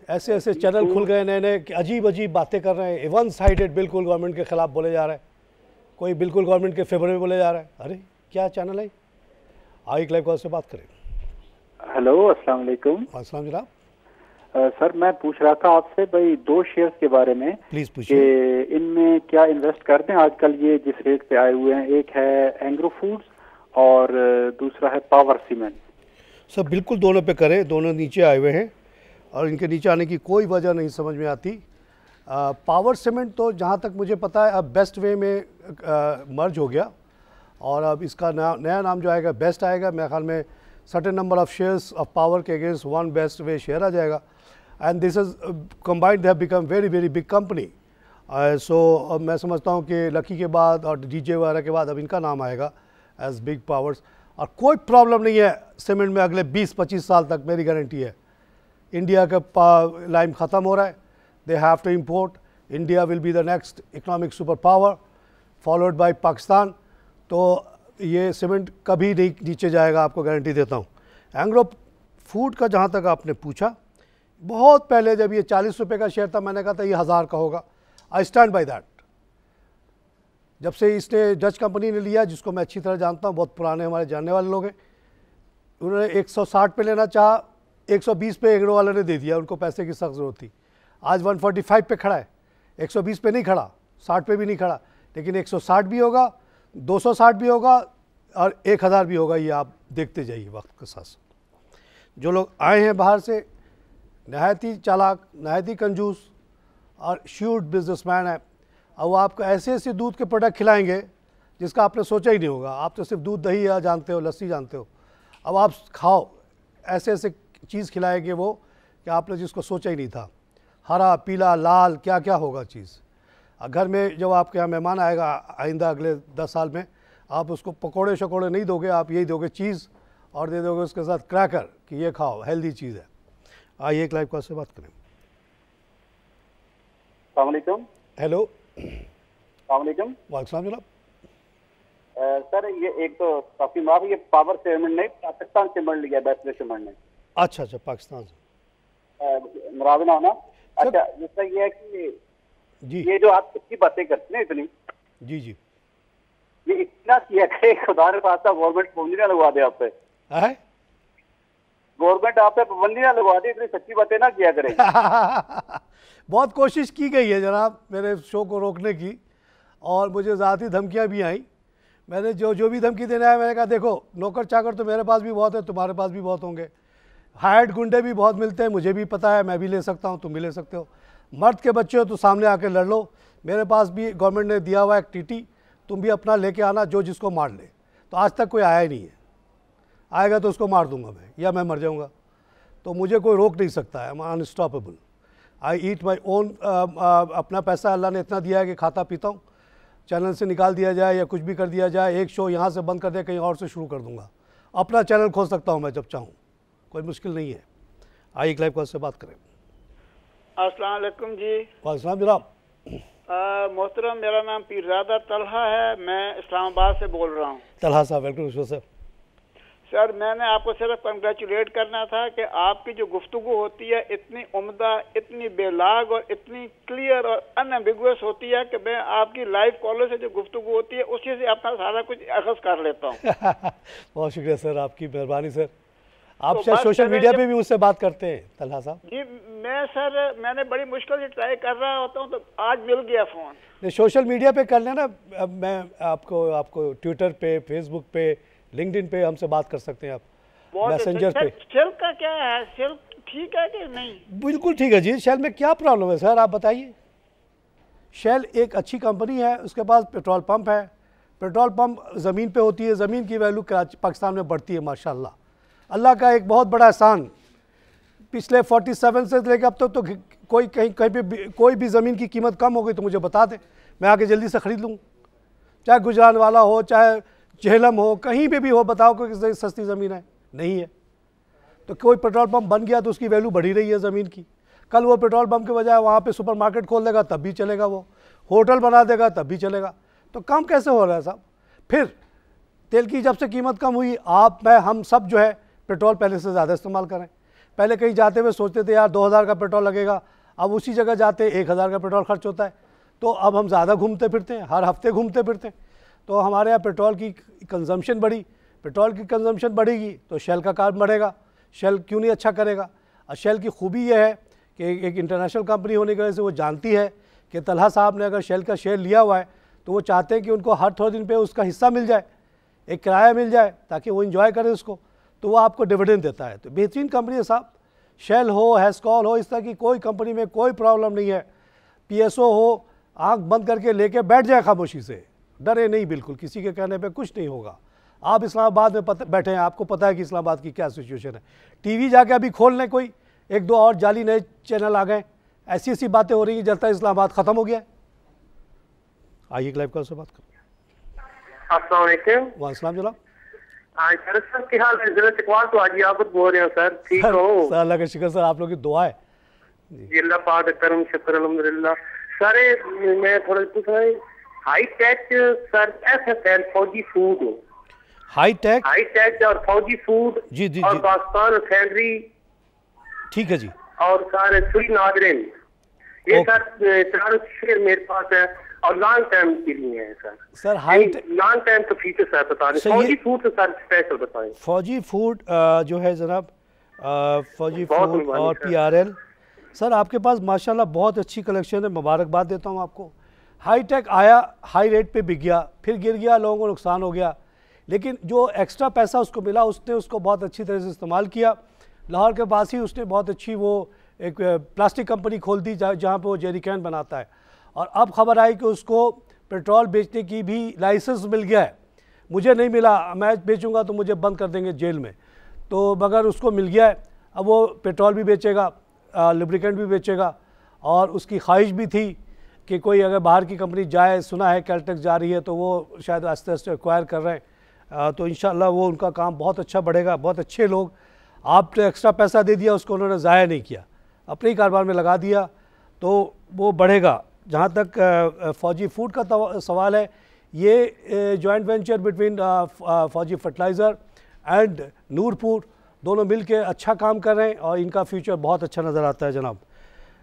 ऐसे ऐसे चैनल खुल गए नए नए कि अजीब अजीब बातें कर रहे हैं, वन साइडेड बिल्कुल गवर्नमेंट के ख़िलाफ़ बोले जा रहा है, कोई बिल्कुल गवर्नमेंट के फेवर में बोले जा रहा है। अरे क्या चैनल है? आइए एक लाइव कॉल से बात करें। हेलो अस्सलाम वालेकुम। अस्सलाम जनाब। सर मैं पूछ रहा था आपसे भाई 2 शेयर्स के बारे में, प्लीज़ पूछिए। इनमें क्या इन्वेस्ट करते हैं आजकल ये जिस रेट पे आए हुए हैं? एक है एंग्रो फूड्स और दूसरा है पावर सीमेंट। सर बिल्कुल दोनों पे करें, दोनों नीचे आए हुए हैं और इनके नीचे आने की कोई वजह नहीं समझ में आती। पावर सीमेंट तो जहाँ तक मुझे पता है अब बेस्ट वे में मर्ज हो गया और अब इसका नया नाम जो आएगा बेस्ट आएगा। मेरे ख्याल में certain number of shares of power के against one best way share आ जाएगा and this is combined, they have become very very big company. So मैं समझता हूँ कि लकी के बाद और डीजे वगैरह के बाद अब इनका नाम आएगा एज बिग पावर्स। और कोई प्रॉब्लम नहीं है सीमेंट में अगले 20-25 साल तक, मेरी गारंटी है। इंडिया का लाइम ख़त्म हो रहा है, they have to import, India will be the next economic super power followed by Pakistan. तो ये सीमेंट कभी नहीं नीचे जाएगा, आपको गारंटी देता हूँ। एंग्रो फूड का जहाँ तक आपने पूछा, बहुत पहले जब ये 40 रुपये का शेयर था मैंने कहा था ये 1000 का होगा। I stand by that. जब से इसने डच कंपनी ने लिया, जिसको मैं अच्छी तरह जानता हूँ, बहुत पुराने हमारे जानने वाले लोग हैं, उन्होंने 160 पे लेना चाहा, 120 पे एग्रो वाले ने दे दिया, उनको पैसे की सख्त ज़रूरत थी। आज 145 पे खड़ा है, 120 पे नहीं खड़ा, 60 पे भी नहीं खड़ा, लेकिन 160 भी होगा, 260 भी होगा और 1000 भी होगा। ये आप देखते जाइए वक्त के साथ। जो लोग आए हैं बाहर से, नहायत ही चालाक, नहायत ही कंजूस और श्यूट बिजनेसमैन है, और वो आपको ऐसे ऐसे दूध के प्रोडक्ट खिलाएंगे जिसका आपने सोचा ही नहीं होगा। आप तो सिर्फ दूध दही या जानते हो, लस्सी जानते हो, अब आप खाओ, ऐसे ऐसे चीज़ खिलाएंगे वो कि आपने जिसको सोचा ही नहीं था। हरा पीला लाल क्या क्या होगा चीज़। घर में जब आपके यहाँ मेहमान आएगा आइंदा अगले 10 साल में, आप उसको पकोड़े शकोड़े नहीं दोगे, आप यही दोगे चीज़ और दे दोगे उसके साथ क्रैकर कि ये खाओ, हेल्दी चीज़ है। आइए एक लाइव कॉल से बात करें। अस्सलाम वालेकुम। हेलो। अस्सलाम वालेकुम। वालेकुम जनाब। सर ये एक तो काफ़ी माफ, ये पावर सीमेंट नहीं, पाकिस्तान सीमेंट लिया बेस्ट वे सीमेंट ने। अच्छा पाकिस्तान से नाराज ना होना। अच्छा जैसा ये है कि जी, ये जो आप इतनी बातें करते हैं इतनी, जी ये इतना किया करे खुदा ने खासा गवर्नमेंट पाबंदी ना लगवा दे आप पे। गवर्नमेंट आप पे पाबंदी ना लगवा दे, इतनी सच्ची बातें ना किया करे। बहुत कोशिश की गई है जनाब मेरे शो को रोकने की, और मुझे ज़ाती धमकियाँ भी आई। मैंने जो भी धमकी देने आया मैंने कहा देखो नौकर चाकर तो मेरे पास भी बहुत है, तुम्हारे पास भी बहुत होंगे, हायर्ड गुंडे भी बहुत मिलते हैं, मुझे भी पता है, मैं भी ले सकता हूँ, तुम भी ले सकते हो। मर्द के बच्चे हो तो सामने आके लड़ लो, मेरे पास भी गवर्नमेंट ने दिया हुआ एक टीटी, तुम भी अपना लेके आना, जो जिसको मार ले। तो आज तक कोई आया ही नहीं है, आएगा तो उसको मार दूंगा मैं, या मैं मर जाऊंगा। तो मुझे कोई रोक नहीं सकता है, I am unstoppable. I eat my own, अपना पैसा अल्लाह ने इतना दिया है कि खाता पीता हूँ। चैनल से निकाल दिया जाए या कुछ भी कर दिया जाए, एक शो यहाँ से बंद कर दे कहीं और से शुरू कर दूंगा, अपना चैनल खोल सकता हूँ मैं जब चाहूँ, कोई मुश्किल नहीं है। आइए एक लाइव कॉल से बात करें। अस्सलाम वालेकुम जी। वालेकुम जनाब। मोहतरम, मेरा नाम पीरजादा तलहा है, मैं इस्लामाबाद से बोल रहा हूँ। तलहा साहब वेलकम सर। सर मैंने आपको सिर्फ कंग्रेचुलेट करना था कि आपकी जो गुफ्तगू होती है इतनी उम्दा, इतनी बेलाग और इतनी क्लियर और अनएम्बिगुअस होती है कि मैं आपकी लाइव कॉलर से जो गुफ्तगू होती है उसी से अपना सारा कुछ अखज़ कर लेता हूँ। बहुत शुक्रिया सर, आपकी मेहरबानी सर। आप शायद सोशल मीडिया पे भी मुझसे बात करते हैं तलहा साहब? जी मैंने बड़ी मुश्किल से ट्राई कर रहा होता हूँ तो आज मिल गया फ़ोन। नहीं, सोशल मीडिया पे कर लेना, मैं आपको ट्विटर पे, फेसबुक पे, लिंक्डइन पे हमसे बात कर सकते हैं आप, मैसेंजर पे। शेल का क्या है, शेल ठीक है कि नहीं? बिल्कुल ठीक है जी। शेल में क्या प्रॉब्लम है सर, आप बताइए। शेल एक अच्छी कंपनी है, उसके पास पेट्रोल पंप है, पेट्रोल पंप ज़मीन पे होती है, ज़मीन की वैल्यू कराची पाकिस्तान में बढ़ती है माशाल्लाह। अल्लाह का एक बहुत बड़ा एहसान, पिछले 47 से लेकर अब तक तो कोई कहीं पे कोई भी ज़मीन की कीमत कम हो गई तो मुझे बता दें, मैं आके जल्दी से ख़रीद लूँ। चाहे गुजरानवाला हो, चाहे झेलम हो, कहीं पे भी हो, बताओ कोई सस्ती ज़मीन है? नहीं है। तो कोई पेट्रोल पंप बन गया तो उसकी वैल्यू बढ़ी रही है ज़मीन की। कल वो पेट्रोल पंप के बजाय वहाँ पे सुपरमार्केट खोल देगा तब भी चलेगा, वो होटल बना देगा तब भी चलेगा। तो कम कैसे हो रहा है साहब? फिर तेल की जब से कीमत कम हुई, हम सब जो है पेट्रोल पहले से ज़्यादा इस्तेमाल करें। पहले कहीं जाते हुए सोचते थे यार 2000 का पेट्रोल लगेगा, अब उसी जगह जाते 1000 का पेट्रोल खर्च होता है। तो अब हम ज़्यादा घूमते फिरते हैं, हर हफ्ते घूमते फिरते हैं। तो हमारे यहाँ पेट्रोल की कंजम्पशन बढ़ी, पेट्रोल की कंजम्पशन बढ़ेगी तो शेल का काम बढ़ेगा। शेल क्यों नहीं अच्छा करेगा? और शेल की खूबी यह है कि एक इंटरनेशनल कंपनी होने की वजह से वो जानती है कि तलहा साहब ने अगर शेल का शेयर लिया हुआ है तो वो चाहते हैं कि उनको हर थोड़े दिन पे उसका हिस्सा मिल जाए, एक किराया मिल जाए ताकि वो इंजॉय करें उसको, तो वो आपको डिविडेंड देता है। तो बेहतरीन कंपनी है साहब। शेल हो, हेस्कॉल हो, इस तरह की कोई कंपनी में कोई प्रॉब्लम नहीं है। PSO हो, आंख बंद करके लेके बैठ जाए खामोशी से, डरे नहीं बिल्कुल, किसी के कहने पे कुछ नहीं होगा। आप इस्लामाबाद में बैठे हैं, आपको पता है कि इस्लामाबाद की क्या सिचुएशन है। टीवी जाके अभी खोल लें, कोई एक दो और जाली नए चैनल आ गए, ऐसी ऐसी बातें हो रही हैं जलता इस्लामाबाद ख़त्म हो गया है। आइए लाइव कॉल से बात करें। अस्सलाम वालेकुम। वालेकुम जनाब। सर क्या हाल है? जिला चकवाल तो आज आप बोल रहे हो सर, ठीक हो? सर अल्लाह का शुक्र सर, आप लोगों की दुआ है जी। अल्लाह पाक का करम शुक्र अल्हम्दुलिल्लाह। सर मैं थोड़ा पूछ रहा हूँ, हाई टेक सर FFL फौजी फूड हो, हाई टेक और फौजी फूड जी जी और जी पाकिस्तान रिफाइनरी, ठीक है जी, और सारे सुई नादरिन, ये सर चारों शेयर मेरे पास है और लॉन्ग टाइम के लिए है sir. Sir high long time तो फीचर सर बता दें। फौजी फूड तो सर स्पेशल बताएं। फौजी फूड जो है जनाब, फौजी फूड और PRL सर आपके पास माशाल्लाह बहुत अच्छी कलेक्शन है, मुबारकबाद देता हूँ आपको। हाई टेक आया, हाई रेट पे बिक गया, फिर गिर गया, लोगों को नुकसान हो गया, लेकिन जो एक्स्ट्रा पैसा उसको मिला उसने उसको बहुत अच्छी तरह से इस्तेमाल किया। लाहौर के पास ही उसने बहुत अच्छी वो एक प्लास्टिक कंपनी खोल दी जहाँ पे वो जेरी कैन बनाता है, और अब खबर आई कि उसको पेट्रोल बेचने की भी लाइसेंस मिल गया है। मुझे नहीं मिला, मैं बेचूंगा तो मुझे बंद कर देंगे जेल में, तो मगर उसको मिल गया है। अब वो पेट्रोल भी बेचेगा, लुब्रिकेंट भी बेचेगा, और उसकी ख्वाहिश भी थी कि कोई अगर बाहर की कंपनी जाए, सुना है कैलटेक्स जा रही है तो वो शायद आस्ते आस्ते एक्वायर कर रहे हैं, तो इंशाल्लाह वो उनका काम बहुत अच्छा बढ़ेगा। बहुत अच्छे लोग, आपने एक्स्ट्रा पैसा दे दिया उसको, उन्होंने ज़ाया नहीं किया, अपने ही कारोबार में लगा दिया, तो वो बढ़ेगा। जहाँ तक फौजी फूड का सवाल है, ये जॉइंट वेंचर बिटवीन फौजी फर्टिलाइज़र एंड नूरपुर दोनों मिल के अच्छा काम कर रहे हैं और इनका फ्यूचर बहुत अच्छा नज़र आता है जनाब।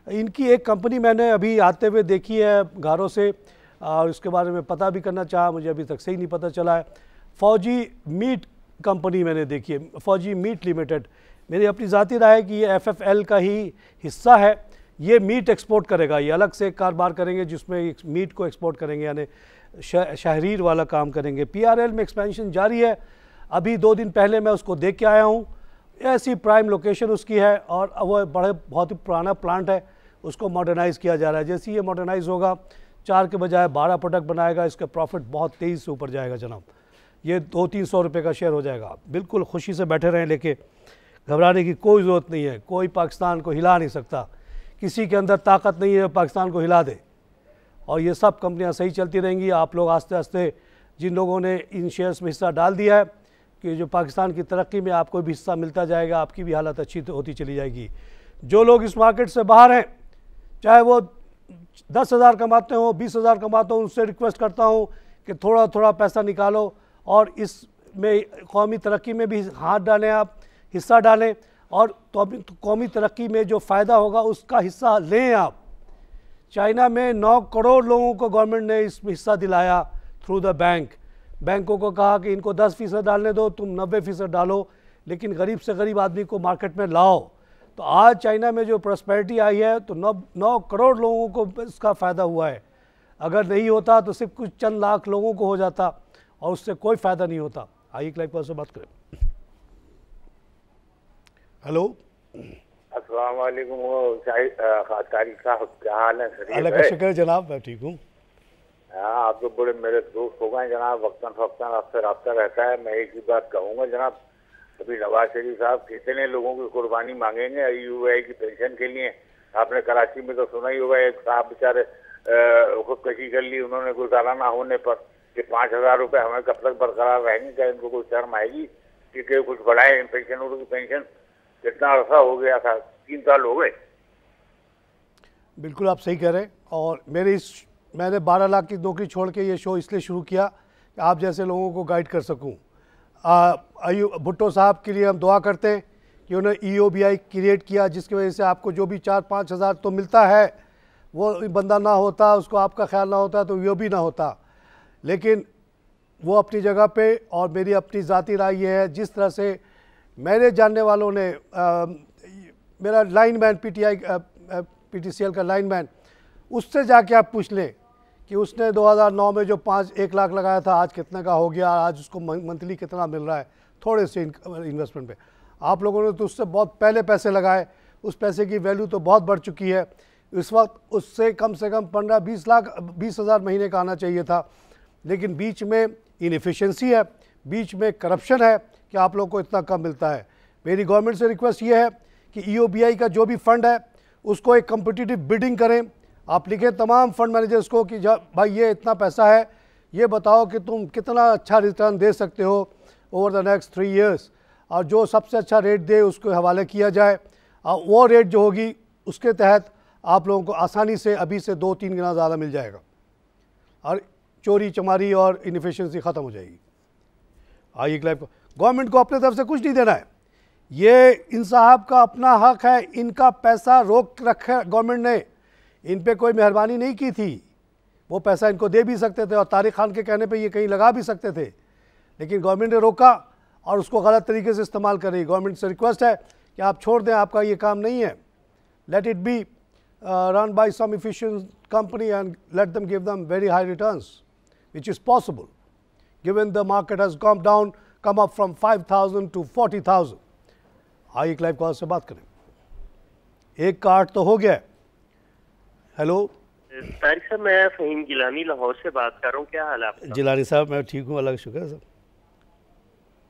इनकी एक कंपनी मैंने अभी आते हुए देखी है घरों से, और उसके बारे में पता भी करना चाहा, मुझे अभी तक सही नहीं पता चला है। फौजी मीट कंपनी मैंने देखी है, फौजी मीट लिमिटेड। मेरी अपनी ज़ाती राय है कि ये FFL का ही हिस्सा है। ये मीट एक्सपोर्ट करेगा, ये अलग से कारोबार करेंगे जिसमें मीट को एक्सपोर्ट करेंगे, यानी शहरीर वाला काम करेंगे। PRL में एक्सपेंशन जारी है, अभी 2 दिन पहले मैं उसको देख के आया हूँ, ऐसी प्राइम लोकेशन उसकी है, और वो बहुत ही पुराना प्लांट है, उसको मॉडर्नाइज़ किया जा रहा है। जैसे ये मॉडर्नाइज़ होगा, 4 के बजाय 12 प्रोडक्ट बनाएगा, इसका प्रॉफिट बहुत तेज़ी से ऊपर जाएगा जनाब। ये 200-300 रुपये का शेयर हो जाएगा। बिल्कुल खुशी से बैठे रहें, लेके घबराने की कोई ज़रूरत नहीं है। कोई पाकिस्तान को हिला नहीं सकता, किसी के अंदर ताकत नहीं है पाकिस्तान को हिला दे, और ये सब कंपनियां सही चलती रहेंगी। आप लोग आस्ते आस्ते, जिन लोगों ने इन शेयर्स में हिस्सा डाल दिया है, कि जो पाकिस्तान की तरक्की में आपको भी हिस्सा मिलता जाएगा, आपकी भी हालत अच्छी होती चली जाएगी। जो लोग इस मार्केट से बाहर हैं, चाहे वो 10,000 कमाते हो, 20,000 कमाते हो, उनसे रिक्वेस्ट करता हूँ कि थोड़ा थोड़ा पैसा निकालो और इसमें कौमी तरक्की में भी हाथ डालें, आप हिस्सा डालें और तो कौमी तरक्की में जो फ़ायदा होगा उसका हिस्सा लें आप। चाइना में 9 करोड़ लोगों को गवर्नमेंट ने इसमें हिस्सा दिलाया थ्रू द बैंक। बैंकों को कहा कि इनको 10% डालने दो, तुम 90% डालो, लेकिन गरीब से गरीब आदमी को मार्केट में लाओ। तो आज चाइना में जो प्रॉस्पेरिटी आई है तो 9 करोड़ लोगों को इसका फ़ायदा हुआ है। अगर नहीं होता तो सिर्फ कुछ चंद लाख लोगों को हो जाता और उससे कोई फ़ायदा नहीं होता। आइए एक लाइव पर से बात करें। हेलो, अस्सलाम वालेकुम तारिक साहब, क्या हाल है? अल्लाह का शुक्र है जनाब, मैं ठीक हूँ। आप तो बड़े मेरे दोस्त हो गए जनाब, वक्तन फक्तन आपसे रब्ता रहता है। मैं एक ही बात कहूँगा जनाब, अभी नवाज शरीफ साहब कितने लोगों की कुर्बानी मांगेंगे IUI की पेंशन के लिए? आपने कराची में तो सुना ही होगा, एक साहब बेचारे खुदकशी कर ली उन्होंने गुजारा ना होने पर कि 5,000 रुपये हमें कब तक बरकरार रहेंगे? क्या इनको कोई शर्म आएगी कि कुछ बढ़ाए पेंशन? की पेंशन कितना अर्सा हो गया था, 3 साल हो गए। बिल्कुल आप सही कह रहे हैं। और मैंने 12 लाख की नौकरी छोड़ के ये शो इसलिए शुरू किया कि आप जैसे लोगों को गाइड कर सकूं। भुट्टो साहब के लिए हम दुआ करते हैं कि उन्होंने EOBI क्रिएट किया, जिसकी वजह से आपको जो भी 4-5 हज़ार तो मिलता है, वो बंदा ना होता, उसको आपका ख्याल ना होता तो वो भी ना होता। लेकिन वो अपनी जगह पे, और मेरी अपनी ज़ाती राय ये है, जिस तरह से मेरे जानने वालों ने मेरा लाइनमैन PTCL का लाइनमैन, उससे जाके आप पूछ लें कि उसने 2009 में जो 1 लाख लगाया था आज कितने का हो गया, आज उसको मंथली कितना मिल रहा है थोड़े से इन्वेस्टमेंट पे। आप लोगों ने तो उससे बहुत पहले पैसे लगाए, उस पैसे की वैल्यू तो बहुत बढ़ चुकी है। इस वक्त उससे कम से कम 15-20 हज़ार महीने का आना चाहिए था, लेकिन बीच में इनएफिशिएंसी है, बीच में करप्शन है कि आप लोगों को इतना कम मिलता है। मेरी गवर्नमेंट से रिक्वेस्ट ये है कि EOBI का जो भी फंड है उसको एक कम्पिटिटिव बिडिंग करें। आप लिखें तमाम फंड मैनेजर्स को कि भाई ये इतना पैसा है, ये बताओ कि तुम कितना अच्छा रिटर्न दे सकते हो ओवर द नेक्स्ट 3 ईयर्स, और जो सबसे अच्छा रेट दे उसको हवाले किया जाए। और वो रेट जो होगी उसके तहत आप लोगों को आसानी से अभी से 2-3 गुना ज़्यादा मिल जाएगा और चोरी चमारी और इनएफिशिएंसी ख़त्म हो जाएगी। आइए लाइफ, गवर्नमेंट को अपने तरफ से कुछ नहीं देना है, ये इन साहब का अपना हक है। इनका पैसा रोक रखा गवर्नमेंट ने, इन पे कोई मेहरबानी नहीं की थी। वो पैसा इनको दे भी सकते थे और तारिक खान के कहने पे ये कहीं लगा भी सकते थे, लेकिन गवर्नमेंट ने रोका और उसको गलत तरीके से इस्तेमाल कर रही। गवर्नमेंट से रिक्वेस्ट है कि आप छोड़ दें, आपका ये काम नहीं है। Let it be run by some efficient company and let them give them very high returns, which is possible given the market has come up from 5,000 to 40,000। आइए एक लाइव कॉल से बात करें। एक का 8 तो हो गया। हेलो तारिक साहब, मैं फहीम गिलानी लाहौर से बात कर रहा हूँ। क्या हाल है आपका? जिलानी साहब मैं ठीक हूँ, अल्लाह का शुक्र है सर।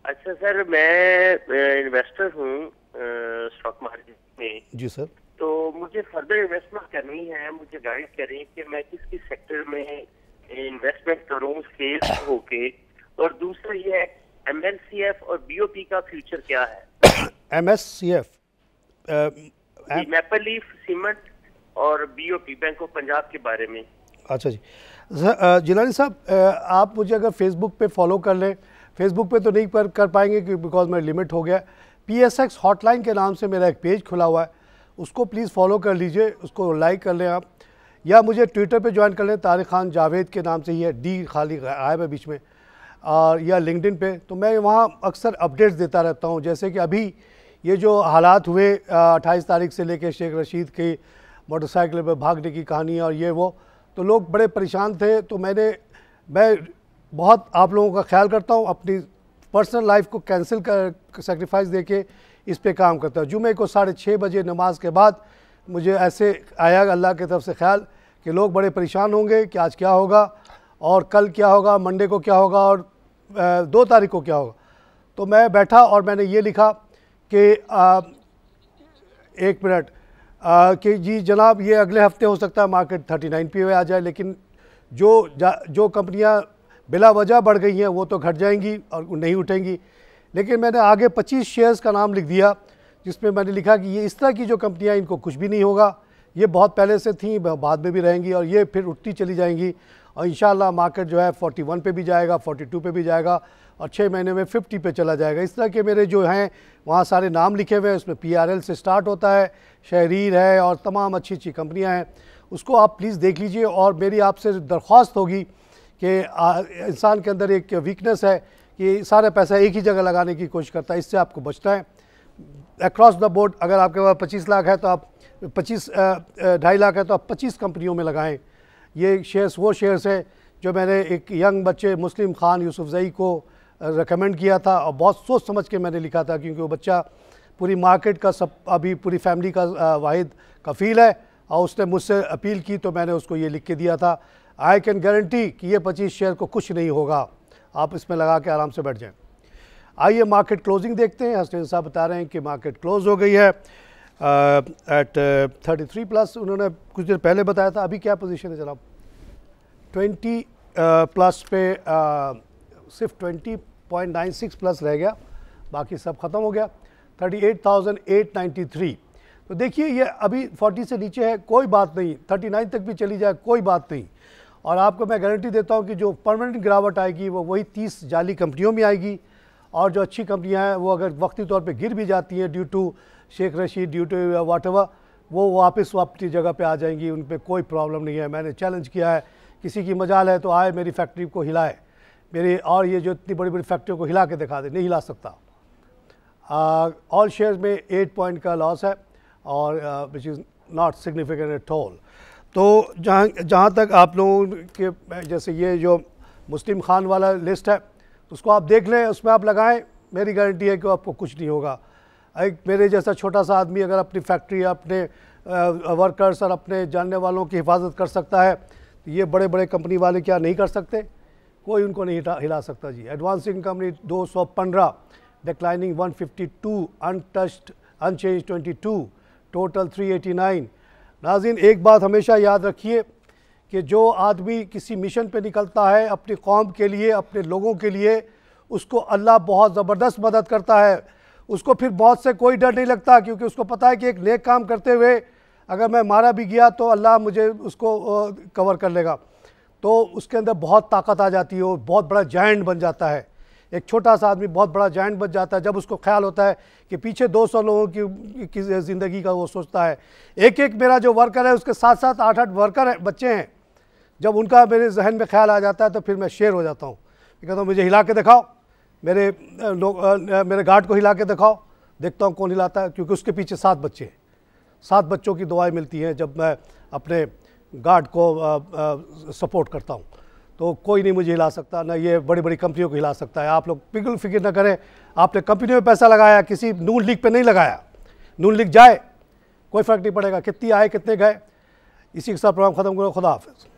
अच्छा सर, मैं इन्वेस्टर हूँ स्टॉक मार्केट में। जी सर। तो मुझे फर्दर इन्वेस्टमेंट करनी है, मुझे गाइड करें कि मैं किस सेक्टर में इन्वेस्टमेंट करूँ सेल होके। और दूसरा ये है MLCF और BOP का फ्यूचर क्या है? MSCF मैपल लीफ सीमेंट और BOP बैंक ऑफ पंजाब के बारे में। अच्छा जी जिलानी साहब, आप मुझे अगर फेसबुक पे फॉलो कर लें, फेसबुक पे तो नहीं कर पाएंगे क्योंकि बिकॉज मेरा लिमिट हो गया। PSX हॉटलाइन के नाम से मेरा एक पेज खुला हुआ है, उसको प्लीज़ फॉलो कर लीजिए, उसको लाइक कर लें आप, या मुझे ट्विटर पे ज्वाइन कर लें, तारिक खान जावेद के नाम से ही है, D खाली गायब है बीच में, और या लिंक्डइन पे। तो मैं वहाँ अक्सर अपडेट्स देता रहता हूँ। जैसे कि अभी ये जो हालात हुए 28 तारीख से लेकर शेख रशीद की मोटरसाइकिल पर भागने की कहानी और ये वो, तो लोग बड़े परेशान थे। तो मैं बहुत आप लोगों का ख्याल करता हूँ, अपनी पर्सनल लाइफ को कैंसिल कर सेक्रीफाइस दे के इस पे काम करता हूँ। जुमे को 6:30 बजे नमाज के बाद मुझे ऐसे आया अल्लाह की तरफ से ख्याल कि लोग बड़े परेशान होंगे कि आज क्या होगा और कल क्या होगा, मंडे को क्या होगा और 2 तारीख को क्या होगा। तो मैं बैठा और मैंने ये लिखा कि 1 मिनट कि जी जनाब, ये अगले हफ्ते हो सकता है मार्केट 39 पे आ जाए, लेकिन जो कंपनियां बिला वजह बढ़ गई हैं वो तो घट जाएंगी और नहीं उठेंगी। लेकिन मैंने आगे 25 शेयर्स का नाम लिख दिया, जिसमें मैंने लिखा कि ये इस तरह की जो कंपनियां, इनको कुछ भी नहीं होगा, ये बहुत पहले से थी, बाद में भी रहेंगी और ये फिर उठती चली जाएंगी और इंशाल्लाह मार्केट जो है 41 पे भी जाएगा, 42 पे भी जाएगा और 6 महीने में 50 पे चला जाएगा। इस तरह के मेरे जो हैं वहाँ सारे नाम लिखे हुए हैं, उसमें PRL से स्टार्ट होता है, शहरीर है और तमाम अच्छी अच्छी कंपनियाँ हैं, उसको आप प्लीज़ देख लीजिए। और मेरी आपसे दरख्वास्त होगी कि इंसान के अंदर एक वीकनेस है कि सारा पैसा एक ही जगह लगाने की कोशिश करता है, इससे आपको बचना है। अक्रॉस द बोर्ड अगर आपके पास 25 लाख है तो आप 2.5 लाख है तो आप 25 कंपनियों में लगाएं। ये शेयर्स वो शेयर्स हैं जो मैंने एक यंग बच्चे मुस्लिम खान यूसुफजई को रेकमेंड किया था और बहुत सोच समझ के मैंने लिखा था, क्योंकि वो बच्चा पूरी मार्केट का सब अभी पूरी फैमिली का वाहिद कफ़ील है और उसने मुझसे अपील की तो मैंने उसको ये लिख के दिया था। आई कैन गारंटी कि ये 25 शेयर को कुछ नहीं होगा, आप इसमें लगा के आराम से बैठ जाएं। आइए मार्केट क्लोजिंग देखते हैं। हसनैन साहब बता रहे हैं कि मार्केट क्लोज हो गई है एट 33 प्लस। उन्होंने कुछ देर पहले बताया था। अभी क्या पोजीशन है जनाब? 20 प्लस पे सिर्फ 20.96 प्लस रह गया, बाकी सब ख़त्म हो गया। 38,893। तो देखिए ये अभी 40 से नीचे है, कोई बात नहीं, 39 तक भी चली जाए कोई बात नहीं। और आपको मैं गारंटी देता हूँ कि जो परमानेंट गिरावट आएगी वो वही 30 जाली कंपनियों में आएगी और जो अच्छी कंपनियां हैं वो अगर वक्ती तौर पे गिर भी जाती हैं due to Sheikh Rashid, due to whatever, वो वापस अपनी जगह पे आ जाएंगी, उन पे कोई प्रॉब्लम नहीं है। मैंने चैलेंज किया है, किसी की मजाल है तो आए मेरी फैक्ट्री को हिलाए, मेरी और ये जो इतनी बड़ी बड़ी फैक्ट्रियों को हिला के दिखा दे, नहीं हिला सकता। ऑल शेयर्स में 8 पॉइंट का लॉस है और which is not significant at all. तो जहाँ तक आप लोगों के जैसे ये जो मुस्लिम खान वाला लिस्ट है उसको आप देख लें, उसमें आप लगाएं, मेरी गारंटी है कि आपको कुछ नहीं होगा। एक मेरे जैसा छोटा सा आदमी अगर अपनी फैक्ट्री, अपने वर्कर्स और अपने जानने वालों की हिफाजत कर सकता है तो ये बड़े बड़े कंपनी वाले क्या नहीं कर सकते? कोई उनको नहीं हिला सकता जी। Advancing company 215, declining 152, untouched unchange 22, total 389। नाज़रीन एक बात हमेशा याद रखिए कि जो आदमी किसी मिशन पे निकलता है अपनी कौम के लिए, अपने लोगों के लिए, उसको अल्लाह बहुत ज़बरदस्त मदद करता है। उसको फिर मौत से कोई डर नहीं लगता, क्योंकि उसको पता है कि एक नेक काम करते हुए अगर मैं मारा भी गया तो अल्लाह मुझे उसको कवर कर लेगा। तो उसके अंदर बहुत ताकत आ जाती है और बहुत बड़ा जायंट बन जाता है। एक छोटा सा आदमी बहुत बड़ा जायंट बन जाता है जब उसको ख्याल होता है कि पीछे 200 लोगों की ज़िंदगी का वो सोचता है। एक एक मेरा जो वर्कर है उसके साथ साथ 8-8 वर्कर है, बच्चे हैं, जब उनका मेरे जहन में ख्याल आ जाता है तो फिर मैं शेर हो जाता हूँ। कहता हूँ मुझे हिला के दिखाओ, मेरे गार्ड को हिला के दिखाओ, देखता हूँ कौन हिलाता है, क्योंकि उसके पीछे 7 बच्चे हैं। 7 बच्चों की दुआएं मिलती हैं जब मैं अपने गार्ड को सपोर्ट करता हूँ। तो कोई नहीं मुझे हिला सकता, ना ये बड़ी बड़ी कंपनियों को हिला सकता है। आप लोग बिल्कुल फिक्र ना करें, आपने कंपनियों में पैसा लगाया, किसी नून लीग पे नहीं लगाया। नून लीग जाए कोई फ़र्क नहीं पड़ेगा, कितनी आए कितने गए। इसी के साथ प्रोग्राम ख़त्म करो। खुदा हाफ़िज़।